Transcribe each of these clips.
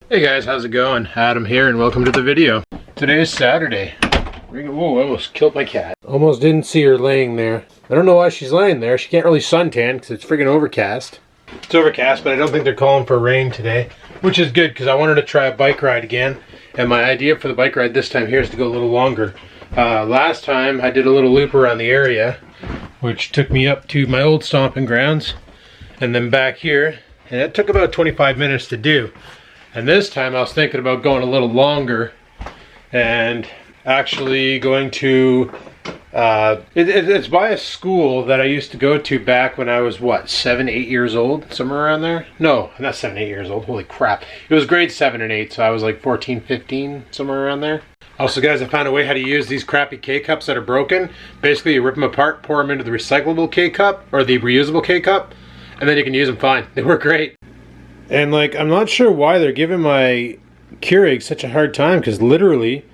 Hey guys, how's it going? Adam here and welcome to the video. Today is Saturday. Whoa, I almost killed my cat. Almost didn't see her laying there. I don't know why she's laying there. She can't really suntan because it's friggin' overcast. It's overcast, but I don't think they're calling for rain today, which is good because I wanted to try a bike ride again. And my idea for the bike ride this time here is to go a little longer. Last time I did a little loop around the area, which took me up to my old stomping grounds and then back here, and it took about 25 minutes to do. And this time I was thinking about going a little longer and actually going to it's by a school that I used to go to back when I was what, 7, 8 years old, somewhere around there. No, not 7, 8 years old, holy crap. It was grade 7 and 8, so I was like 14, 15, somewhere around there. Also guys, I found a way how to use these crappy K-cups that are broken. Basically you rip them apart, pour them into the recyclable K-cup or the reusable K-cup, and then you can use them fine. They work great. And like, I'm not sure why they're giving my Keurig such a hard time, because literally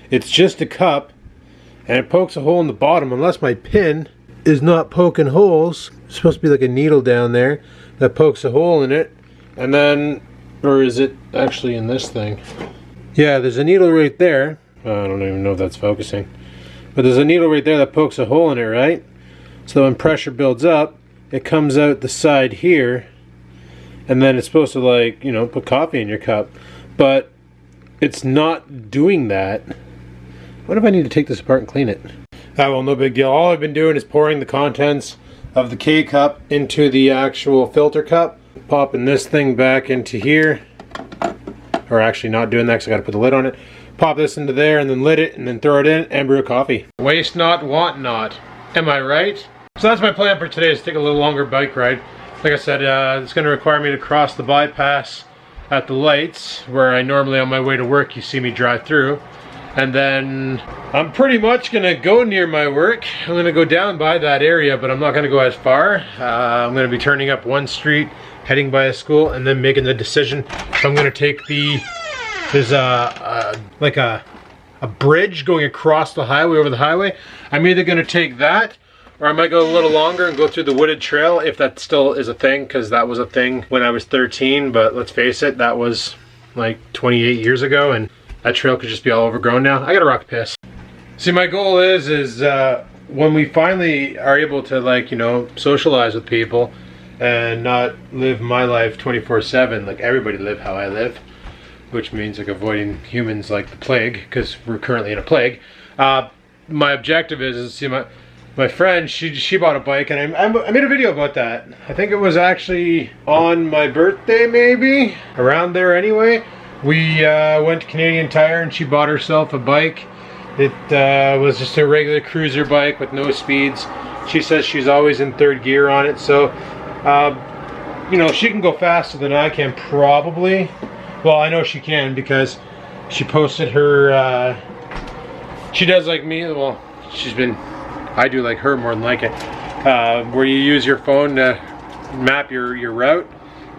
it's just a cup and it pokes a hole in the bottom unless my pin is not poking holes. There's supposed to be like a needle down there that pokes a hole in it, and then, or is it actually in this thing? Yeah, there's a needle right there. I don't even know if that's focusing, but there's a needle right there that pokes a hole in it, right? So when pressure builds up, it comes out the side here, and then it's supposed to, like, you know, put coffee in your cup, but it's not doing that. What if I need to take this apart and clean it? Ah, well, no big deal. All I've been doing is pouring the contents of the K-cup into the actual filter cup, popping this thing back into here, or actually not doing that because I got to put the lid on it. Pop this into there and then lid it and then throw it in and brew a coffee. Waste not, want not. Am I right? So that's my plan for today, is to take a little longer bike ride. Like I said, it's going to require me to cross the bypass at the lights where I normally, on my way to work, you see me drive through. And then I'm pretty much going to go near my work. I'm going to go down by that area, but I'm not going to go as far. I'm going to be turning up one street, heading by a school, and then making the decision. So I'm going to take there's like a bridge going across the highway, over the highway. I'm either going to take that, or I might go a little longer and go through the wooded trail, if that still is a thing, because that was a thing when I was 13, but let's face it, that was like 28 years ago, and that trail could just be all overgrown now. I gotta rock piss. See, my goal is when we finally are able to, like, you know, socialize with people and not live my life 24/7, like everybody live how I live, which means like avoiding humans like the plague, because we're currently in a plague. My objective is see my friend, she bought a bike, and I made a video about that. I think it was actually on my birthday, maybe, around there anyway. We went to Canadian Tire and she bought herself a bike. It was just a regular cruiser bike with no speeds. She says she's always in third gear on it, so you know, she can go faster than I can probably. Well, I know she can because she posted her, she does like me, well, I do like her more than like it, where you use your phone to map your route,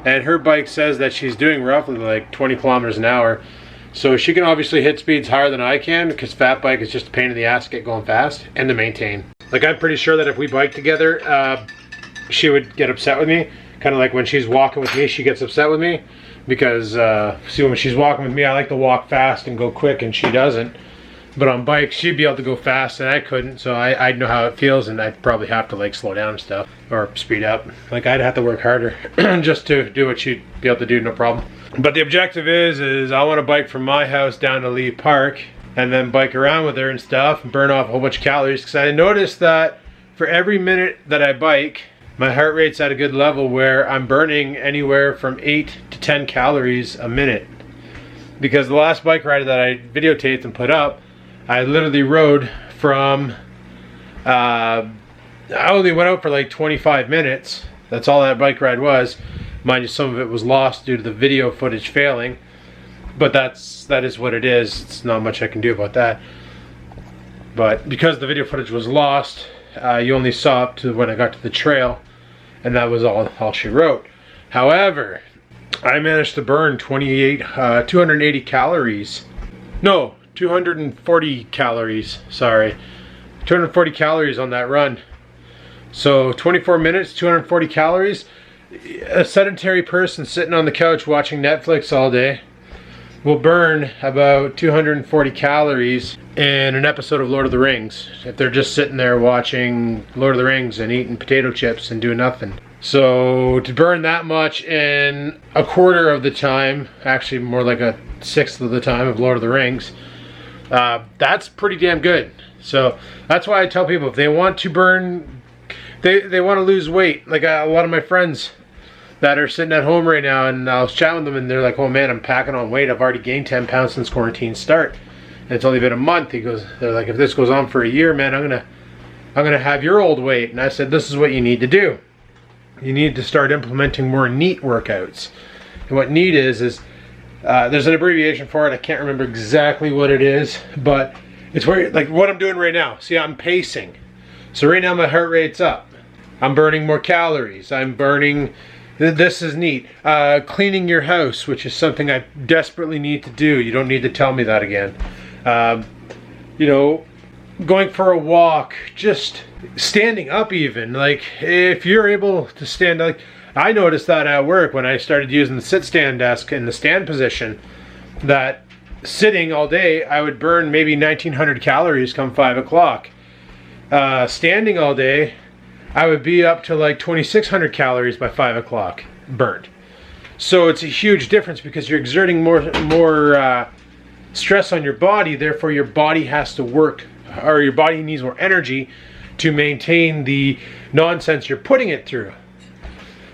and her bike says that she's doing roughly like 20 kilometers an hour, so she can obviously hit speeds higher than I can, because FatBike is just a pain in the ass to get going fast and to maintain. Like, I'm pretty sure that if we bike together, she would get upset with me, kind of like when she's walking with me, she gets upset with me, because see, when she's walking with me, I like to walk fast and go quick, and she doesn't. But on bikes, she'd be able to go fast and I couldn't, so I'd know how it feels, and I'd probably have to like slow down and stuff, or speed up. Like, I'd have to work harder just to do what she'd be able to do, no problem. But the objective is I want to bike from my house down to Lee Park, and then bike around with her and stuff, and burn off a whole bunch of calories, because I noticed that for every minute that I bike, my heart rate's at a good level where I'm burning anywhere from 8 to 10 calories a minute. Because the last bike ride that I videotaped and put up, I literally rode from, I only went out for like 25 minutes. That's all that bike ride was. Mind you, some of it was lost due to the video footage failing. But that is what it is. It's not much I can do about that. But because the video footage was lost, you only saw up to when I got to the trail. And that was all she wrote. However, I managed to burn 280 calories. No, 240 calories, sorry. 240 calories on that run. So 24 minutes, 240 calories. A sedentary person sitting on the couch watching Netflix all day will burn about 240 calories in an episode of Lord of the Rings if they're just sitting there watching Lord of the Rings and eating potato chips and doing nothing. So to burn that much in a quarter of the time, actually more like a sixth of the time of Lord of the Rings, that's pretty damn good. So that's why I tell people, if they want to burn, they want to lose weight, like a lot of my friends that are sitting at home right now, and I was chatting with them and they're like, oh man, I'm packing on weight. I've already gained 10 pounds since quarantine start. And it's only been a month. They're like, if this goes on for a year, man, I'm gonna have your old weight. And I said, this is what you need to do. You need to start implementing more NEAT workouts. And what NEAT is there's an abbreviation for it. I can't remember exactly what it is, but it's where, like what I'm doing right now. See, I'm pacing. So right now my heart rate's up. I'm burning more calories. I'm burning, this is NEAT. Cleaning your house, which is something I desperately need to do. You don't need to tell me that again. You know, going for a walk, just standing up even. Like if you're able to stand, like I noticed that at work when I started using the sit stand desk in the stand position, that sitting all day I would burn maybe 1900 calories come 5 o'clock. Standing all day I would be up to like 2600 calories by 5 o'clock burned. So it's a huge difference because you're exerting more stress on your body, therefore your body has to work, or your body needs more energy to maintain the nonsense you're putting it through.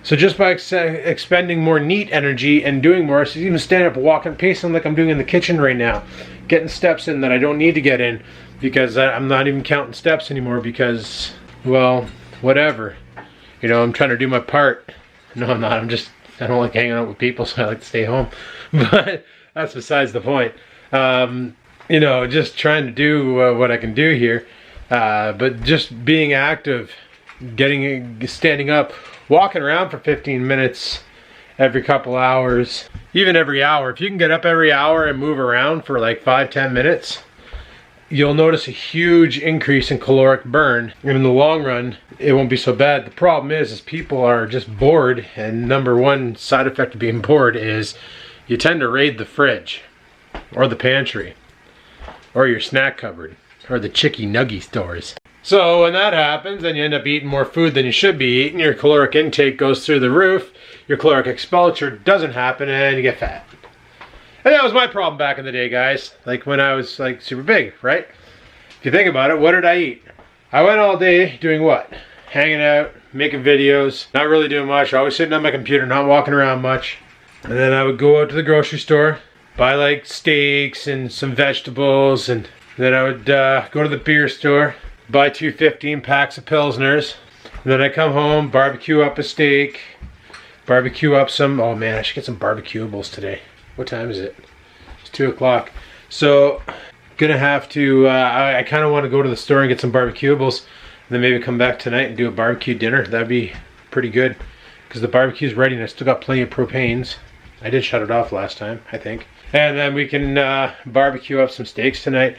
So just by expending more NEAT energy and doing more, so even standing up, walking, pacing like I'm doing in the kitchen right now, getting steps in that I don't need to get in because I'm not even counting steps anymore because, well, whatever. You know, I'm trying to do my part. No, I'm not. I don't like hanging out with people, so I like to stay home. But that's besides the point. You know, just trying to do what I can do here. But just being active, standing up, walking around for 15 minutes every couple hours, even every hour. If you can get up every hour and move around for like 5-10 minutes, you'll notice a huge increase in caloric burn. And in the long run, it won't be so bad. The problem is people are just bored, and number one side effect of being bored is you tend to raid the fridge or the pantry or your snack cupboard or the chicky nuggy stores. So when that happens, then you end up eating more food than you should be eating. Your caloric intake goes through the roof. Your caloric expenditure doesn't happen, and you get fat. And that was my problem back in the day, guys. Like when I was like super big, right? If you think about it, what did I eat? I went all day doing what? Hanging out, making videos, not really doing much. Always sitting on my computer, not walking around much. And then I would go out to the grocery store, buy like steaks and some vegetables, and then I would go to the beer store, buy 2 15-packs of Pilsners, and then I come home, barbecue up a steak, barbecue up some, oh man, I should get some barbecuables today. What time is it? It's 2 o'clock. So, gonna have to, I kind of want to go to the store and get some barbecuables, and then maybe come back tonight and do a barbecue dinner. That'd be pretty good, because the barbecue's ready and I still got plenty of propanes. I did shut it off last time, I think. And then we can barbecue up some steaks tonight.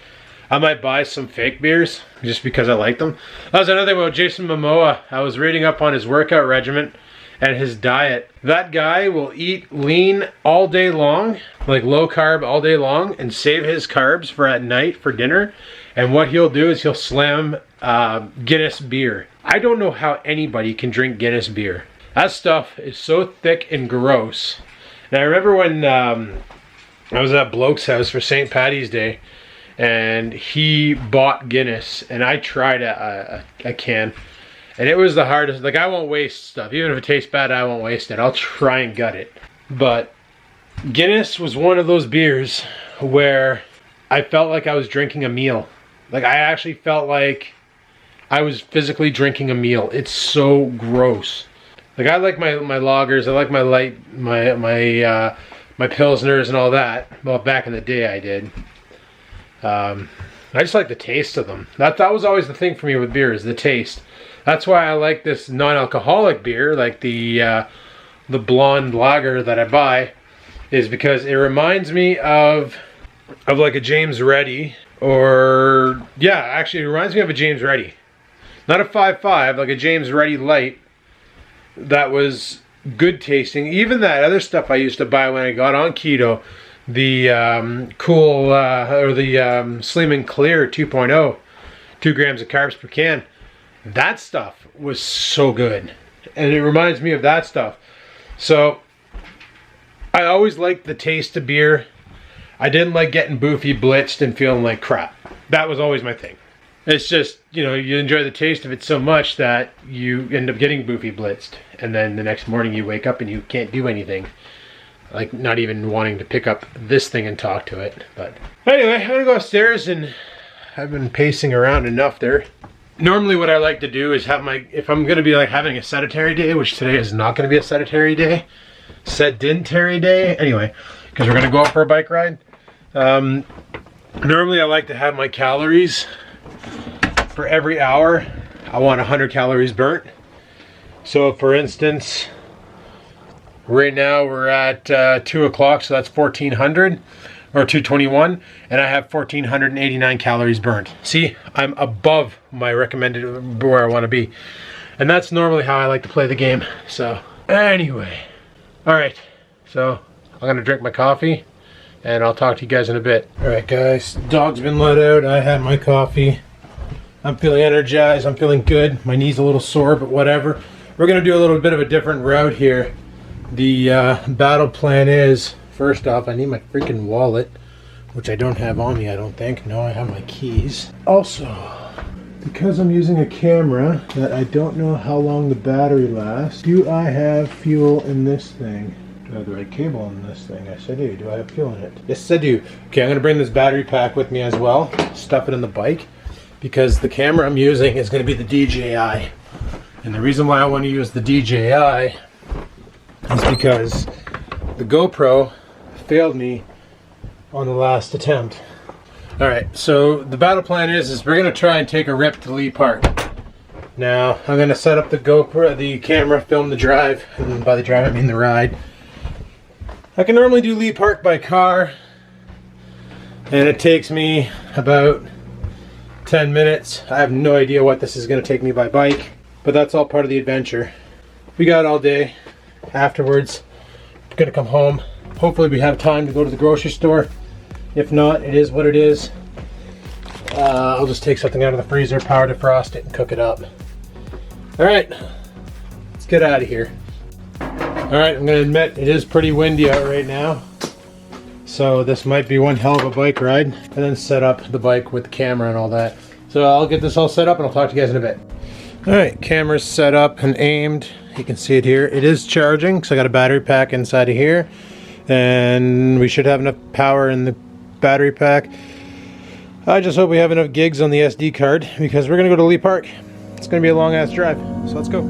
I might buy some fake beers just because I like them. That was another thing about Jason Momoa. I was reading up on his workout regimen and his diet. That guy will eat lean all day long, like low carb all day long, and save his carbs for at night for dinner. And what he'll do is he'll slam Guinness beer. I don't know how anybody can drink Guinness beer. That stuff is so thick and gross. And I remember when I was at Bloke's house for St. Paddy's Day, and he bought Guinness, and I tried a can, and it was the hardest. Like, I won't waste stuff. Even if it tastes bad, I won't waste it. I'll try and gut it. But Guinness was one of those beers where I felt like I was drinking a meal. Like, I actually felt like I was physically drinking a meal. It's so gross. Like, I like my lagers, I like my light, my pilsners and all that. Well, back in the day I did. I just like the taste of them. That was always the thing for me with beer, is the taste. That's why I like this non-alcoholic beer, like the blonde lager that I buy, is because it reminds me of like a James Reddy, or yeah, actually it reminds me of a James Reddy. Not a 5.5, like a James Reddy Light that was good tasting. Even that other stuff I used to buy when I got on keto, the cool or the Slim and Clear 2.0, 2 grams of carbs per can. That stuff was so good, and it reminds me of that stuff. So I always liked the taste of beer. I didn't like getting boofy blitzed and feeling like crap. That was always my thing. It's just, you know, you enjoy the taste of it so much that you end up getting boofy blitzed, and then the next morning you wake up and you can't do anything, like not even wanting to pick up this thing and talk to it. But anyway, I'm gonna go upstairs, and I've been pacing around enough there. Normally what I like to do is have my, if I'm gonna be like having a sedentary day, which today is not gonna be a sedentary day, sedentary day anyway, because we're gonna go out for a bike ride. Normally I like to have my calories for every hour. I want 100 calories burnt. So for instance, right now we're at 2 o'clock, so that's 1400 or 221, and I have 1489 calories burnt. See, I'm above my recommended where I want to be, and that's normally how I like to play the game. So anyway, all right, so I'm gonna drink my coffee and I'll talk to you guys in a bit. All right guys, dog's been let out. I had my coffee. I'm feeling energized, I'm feeling good. My knee's a little sore, but whatever. We're gonna do a little bit of a different route here. The battle plan is, first off, I need my freaking wallet, which I don't have on me, I don't think. No, I have my keys. Also, because I'm using a camera that I don't know how long the battery lasts, do I have fuel in this thing? Do I have the right cable in this thing? Yes, I do. Do I have fuel in it? Yes, I do. Okay, I'm gonna bring this battery pack with me as well, stuff it in the bike, because the camera I'm using is gonna be the DJI. And the reason why I want to use the DJI is because the GoPro failed me on the last attempt. All right, so the battle plan is we're gonna try and take a rip to Lee Park. Now, I'm gonna set up the GoPro, the camera, film the drive, and by the drive I mean the ride. I can normally do Lee Park by car, and it takes me about 10 minutes. I have no idea what this is gonna take me by bike, but that's all part of the adventure. We got all day. Afterwards, we're gonna come home. Hopefully we have time to go to the grocery store. If not, it is what it is. I'll just take something out of the freezer, power defrost it, and cook it up. All right, let's get out of here. All right, I'm gonna admit it is pretty windy out right now, so this might be one hell of a bike ride. And then set up the bike with the camera and all that. So I'll get this all set up and I'll talk to you guys in a bit. All right, camera's set up and aimed. You can see it here. It is charging, so I got a battery pack inside of here, and we should have enough power in the battery pack. I just hope we have enough gigs on the SD card, because we're gonna go to Lee Park. It's gonna be a long ass drive, so let's go.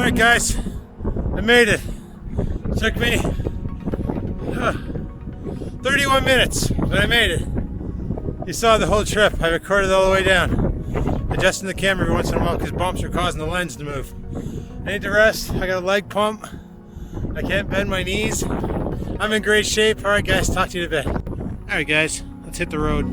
Alright guys, I made it. Took me 31 minutes, but I made it. You saw the whole trip. I recorded all the way down. Adjusting the camera every once in a while because bumps are causing the lens to move. I need to rest. I got a leg pump. I can't bend my knees. I'm in great shape. Alright guys, talk to you in a bit. Alright guys, let's hit the road.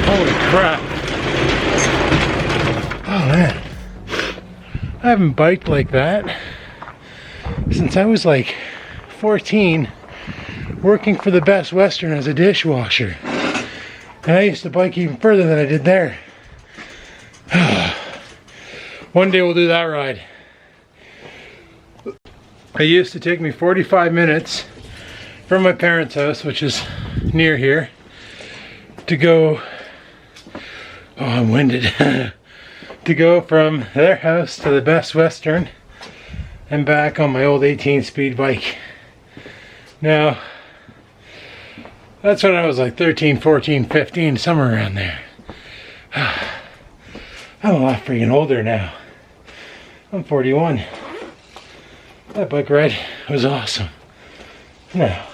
Holy crap. Oh man. I haven't biked like that since I was like 14, working for the Best Western as a dishwasher. And I used to bike even further than I did there. One day we'll do that ride. It used to take me 45 minutes from my parents' house, which is near here, to go, oh I'm winded, to go from their house to the Best Western and back on my old 18-speed bike. Now, that's when I was like 13, 14, 15, somewhere around there. I'm a lot freaking older now. I'm 41. That bike ride was awesome. Now,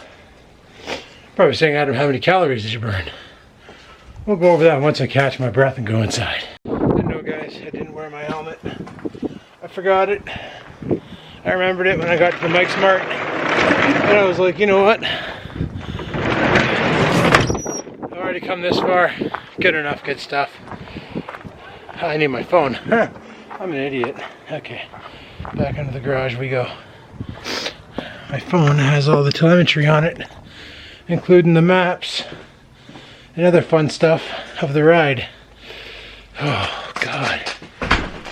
probably saying, Adam, how many calories did you burn? We'll go over that once I catch my breath and go inside. Didn't know, guys, I didn't wear my helmet. I forgot it. I remembered it when I got to the Mike Smart. And I was like, you know what? I've already come this far. Good enough, good stuff. I need my phone. I'm an idiot. Okay, back into the garage we go. My phone has all the telemetry on it, including the maps and other fun stuff of the ride. Oh God,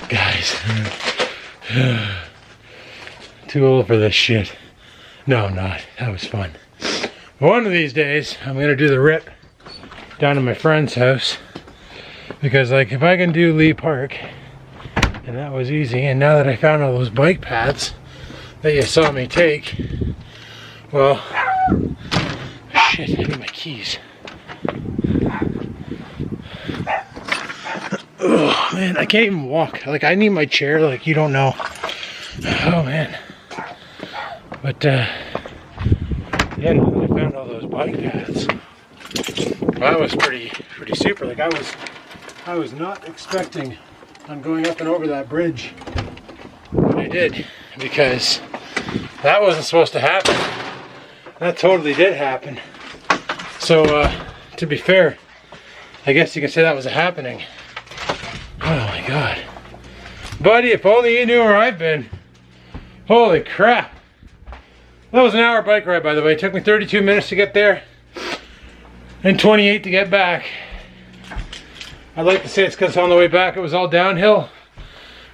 guys. Too old for this shit. No, I'm not. That was fun. One of these days, I'm gonna do the rip down to my friend's house, because like if I can do Lee Park, and that was easy, and now that I found all those bike paths that you saw me take, well, shit, I need my keys. Oh man, I can't even walk. Like, I need my chair, like you don't know. Oh man. But yeah, now that I found all those bike paths, well, that was pretty super. Like I was not expecting on going up and over that bridge, but I did, because that wasn't supposed to happen. That totally did happen. So to be fair, I guess you can say that was a happening. Oh my God, buddy, if only you knew where I've been. Holy crap. That was an hour bike ride, by the way. It took me 32 minutes to get there and 28 to get back. I'd like to say it's because on the way back it was all downhill,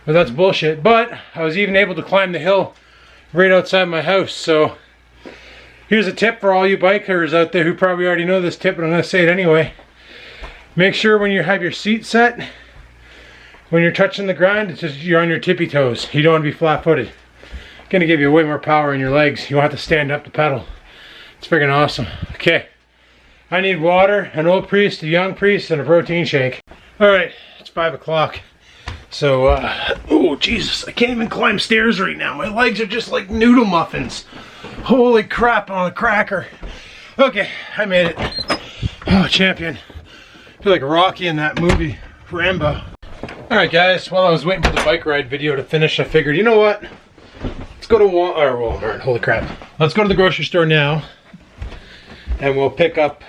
but that's bullshit. But I was even able to climb the hill right outside my house. So here's a tip for all you bikers out there who probably already know this tip, but I'm going to say it anyway. Make sure when you have your seat set, when you're touching the ground, it's just you're on your tippy toes. You don't want to be flat-footed. Gonna give you way more power in your legs. You won't have to stand up to pedal. It's freaking awesome. Okay, I need water, an old priest, a young priest, and a protein shake. All right, it's 5 o'clock. So, oh Jesus, I can't even climb stairs right now. My legs are just like noodle muffins. Holy crap on a cracker. Okay, I made it. Oh, champion. I feel like Rocky in that movie, Rambo. All right, guys, while I was waiting for the bike ride video to finish, I figured, you know what? Let's go to Walmart, holy crap. Let's go to the grocery store now, and we'll pick up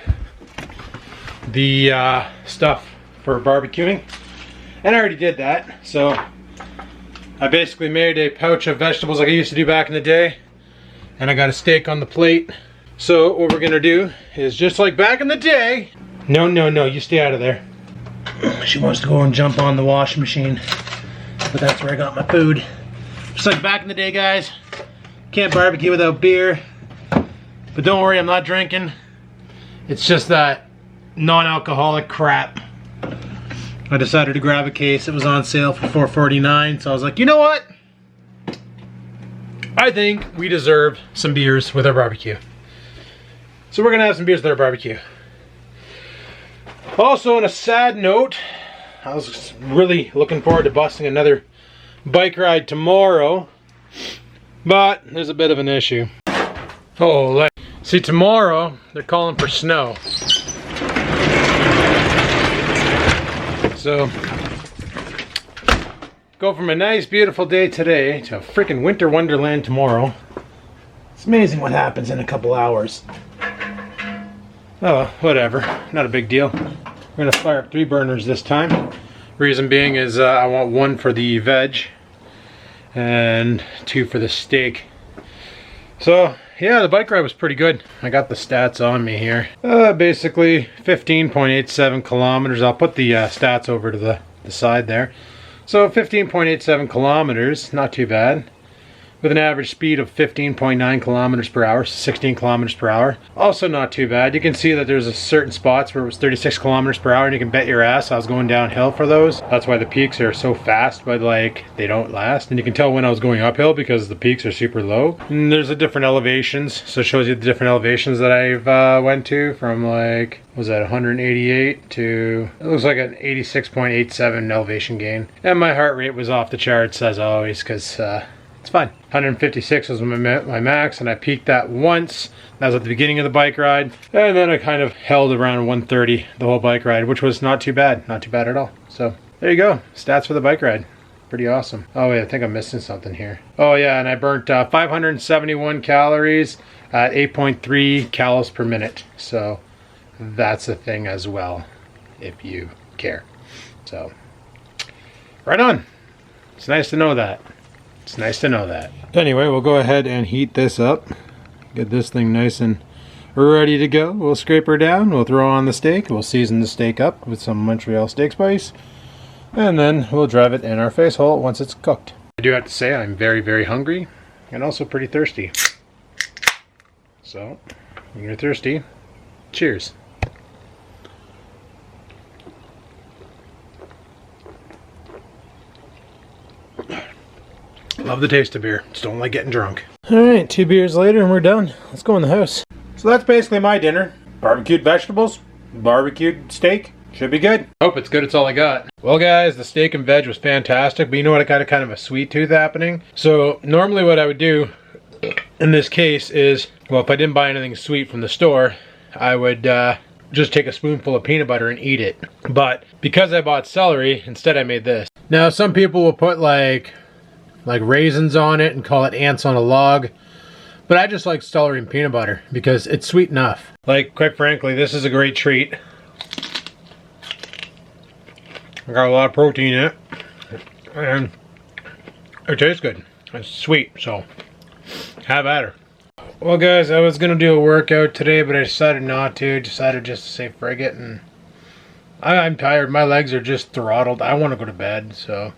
the stuff for barbecuing. And I already did that, so I basically made a pouch of vegetables like I used to do back in the day, and I got a steak on the plate. So what we're gonna do is just like back in the day. No, you stay out of there. She wants to go and jump on the washing machine, but that's where I got my food. Just like back in the day, guys. Can't barbecue without beer, but don't worry, I'm not drinking. It's just that non-alcoholic crap. I decided to grab a case. It was on sale for $4.49, so I was like, you know what? I think we deserve some beers with our barbecue. So we're gonna have some beers with our barbecue. Also, on a sad note, I was really looking forward to busting another bike ride tomorrow, but there's a bit of an issue. Oh, see, tomorrow they're calling for snow. So, go from a nice, beautiful day today to a freaking winter wonderland tomorrow. It's amazing what happens in a couple hours. Oh, whatever. Not a big deal. We're gonna fire up 3 burners this time. Reason being is I want 1 for the veg and 2 for the steak. So, yeah, the bike ride was pretty good. I got the stats on me here. Basically 15.87 kilometers. I'll put the stats over to the side there. So 15.87 kilometers, not too bad. With an average speed of 15.9 kilometers per hour, 16 kilometers per hour. Also not too bad. You can see that there's a certain spots where it was 36 kilometers per hour, and you can bet your ass I was going downhill for those. That's why the peaks are so fast, but like they don't last. And you can tell when I was going uphill because the peaks are super low. And there's a different elevations, so it shows you the different elevations that I've went to, from like, was that 188 to, it looks like an 86.87 elevation gain. And my heart rate was off the charts as always, because it's fine. 156 was my max, and I peaked that once. That was at the beginning of the bike ride, and then I kind of held around 130 the whole bike ride, which was not too bad. Not too bad at all. So there you go. Stats for the bike ride. Pretty awesome. Oh wait, I think I'm missing something here. Oh yeah, and I burnt 571 calories at 8.3 calories per minute. So that's a thing as well, if you care. So right on. It's nice to know that. It's nice to know that. Anyway, we'll go ahead and heat this up. Get this thing nice and ready to go. We'll scrape her down. We'll throw on the steak. We'll season the steak up with some Montreal steak spice. And then we'll drive it in our face hole once it's cooked. I do have to say I'm very, very hungry and also pretty thirsty. So, when you're thirsty, cheers. Love the taste of beer. Just don't like getting drunk. Alright, 2 beers later and we're done. Let's go in the house. So that's basically my dinner. Barbecued vegetables, barbecued steak. Should be good. Hope it's good. It's all I got. Well guys, the steak and veg was fantastic, but you know what? I got a kind of a sweet tooth happening. So normally what I would do in this case is, well, if I didn't buy anything sweet from the store, I would just take a spoonful of peanut butter and eat it. But because I bought celery, instead I made this. Now some people will put like raisins on it and call it ants on a log, but I just like celery and peanut butter because it's sweet enough. Like, quite frankly, this is a great treat. I got a lot of protein in it, and it tastes good. It's sweet, so have at her. Well guys, I was gonna do a workout today, but I decided not to. Decided just to say frig it, and I'm tired. My legs are just throttled. I want to go to bed, so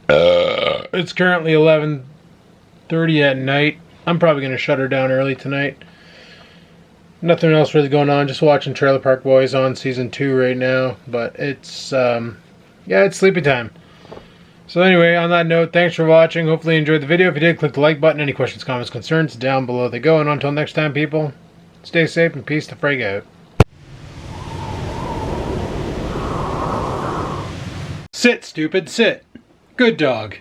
it's currently 11:30 at night. I'm probably gonna shut her down early tonight. Nothing else really going on. Just watching Trailer Park Boys on season 2 right now. But it's, yeah, it's sleepy time. So anyway, on that note, thanks for watching. Hopefully you enjoyed the video. If you did, click the like button. Any questions, comments, concerns, down below they go. And until next time, people, stay safe and peace the frig out. Sit, stupid, sit. Good dog.